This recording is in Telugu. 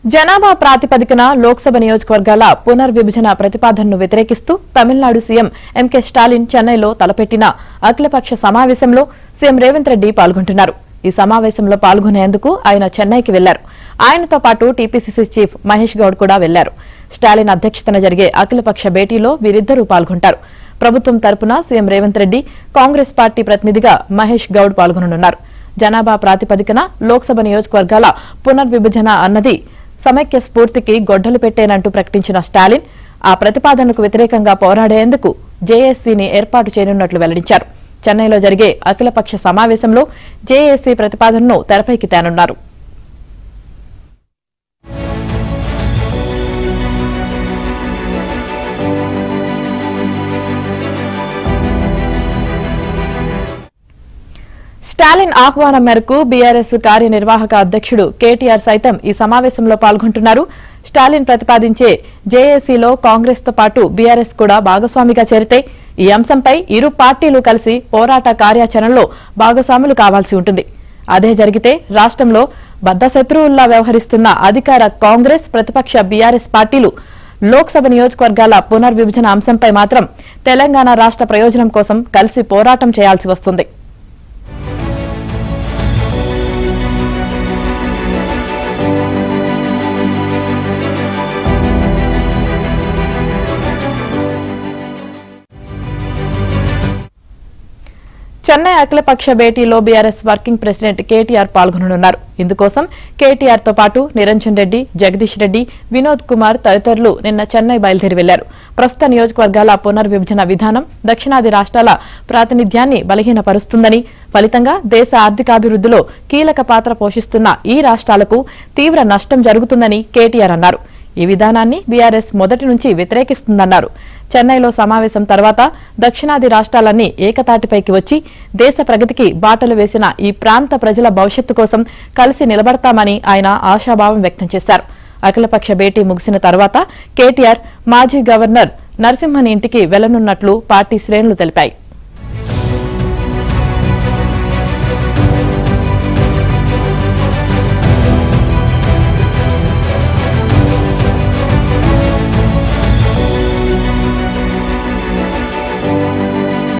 జనాభా ప్రాతిపదికన లోక్సభ నియోజకవర్గాల పునర్విభజన ప్రతిపాదనను వ్యతిరేకిస్తూ తమిళనాడు సీఎం ఎంకే స్టాలిన్ చెన్నైలో తలపెట్టిన అఖిలపక్ష సమావేశంలో సీఎం రేవంత్ రెడ్డి పాల్గొంటున్నారు. ఈ సమావేశంలో పాల్గొనేందుకు ఆయన చెన్నైకి వెళ్లారు. ఆయనతో పాటు టీపీసీసీ చీఫ్ మహేష్ గౌడ్ కూడా వెళ్లారు. స్టాలిన్ అధ్యక్షతన జరిగే అఖిలపక్ష భేటీలో వీరిద్దరూ పాల్గొంటారు. ప్రభుత్వం తరపున సీఎం రేవంత్ రెడ్డి, కాంగ్రెస్ పార్టీ ప్రతినిధిగా మహేష్ గౌడ్ పాల్గొననున్నారు. జనాభా ప్రాతిపదికన లోక్సభ నియోజకవర్గాల పునర్విభజన అన్నది సమైక్య స్ఫూర్తికి గొడ్డలు పెట్టేనంటూ ప్రకటించిన స్టాలిన్ ఆ ప్రతిపాదనకు వ్యతిరేకంగా పోరాడేందుకు జేఏసీని ఏర్పాటు చేయనున్నట్లు వెల్లడించారు. చెన్నైలో జరిగే అఖిలపక్ష సమావేశంలో జేఏసీ ప్రతిపాదనను తెరపైకి తేనున్నారు. స్టాలిన్ ఆహ్వానం మేరకు బీఆర్ఎస్ కార్యనిర్వాహక అధ్యక్షుడు కేటీఆర్ సైతం ఈ సమావేశంలో పాల్గొంటున్నారు. స్టాలిన్ ప్రతిపాదించే జేఏసీలో కాంగ్రెస్ తో పాటు బీఆర్ఎస్ కూడా భాగస్వామిగా చేరితే ఈ అంశంపై ఇరు పార్టీలు కలిసి పోరాట కార్యాచరణలో భాగస్వాములు కావాల్సి ఉంటుంది. అదే జరిగితే రాష్ట్రంలో బద్ధశత్రువుల్లా వ్యవహరిస్తున్న అధికార కాంగ్రెస్, ప్రతిపక్ష బీఆర్ఎస్ పార్టీలు లోక్సభ నియోజకవర్గాల పునర్విభజన అంశంపై మాత్రం తెలంగాణ రాష్ట్ర ప్రయోజనం కోసం కలిసి పోరాటం చేయాల్సి వస్తుంది. చెన్నై అఖిలపక్ష భేటీలో బీఆర్ఎస్ వర్కింగ్ ప్రెసిడెంట్ కేటీఆర్ పాల్గొననున్నారు. ఇందుకోసం కేటీఆర్ తో పాటు నిరంజన్ రెడ్డి, జగదీష్ రెడ్డి, వినోద్ కుమార్ తదితరులు నిన్న చెన్నై బయలుదేరి వెళ్లారు. ప్రస్తుత నియోజకవర్గాల పునర్విభజన విధానం దక్షిణాది రాష్ట్రాల ప్రాతినిధ్యాన్ని బలహీనపరుస్తుందని, ఫలితంగా దేశ ఆర్థికాభివృద్ధిలో కీలక పాత్ర పోషిస్తున్న ఈ రాష్ట్రాలకు తీవ్ర నష్టం జరుగుతుందని కేటీఆర్ అన్నారు. ఈ విధానాన్ని బీఆర్ఎస్ మొదటి నుంచి వ్యతిరేకిస్తుందన్నారు. చెన్నైలో సమావేశం తర్వాత దక్షిణాది రాష్ట్రాలన్నీ ఏకతాటిపైకి వచ్చి దేశ ప్రగతికి బాటలు వేసిన ఈ ప్రాంత ప్రజల భవిష్యత్తు కోసం కలిసి నిలబడతామని ఆయన ఆశాభావం వ్యక్తం చేశారు. అఖిలపక్ష భేటీ ముగిసిన తర్వాత కేటీఆర్ మాజీ గవర్నర్ నరసింహన్ ఇంటికి వెళ్లనున్నట్లు పార్టీ శ్రేణులు తెలిపాయి.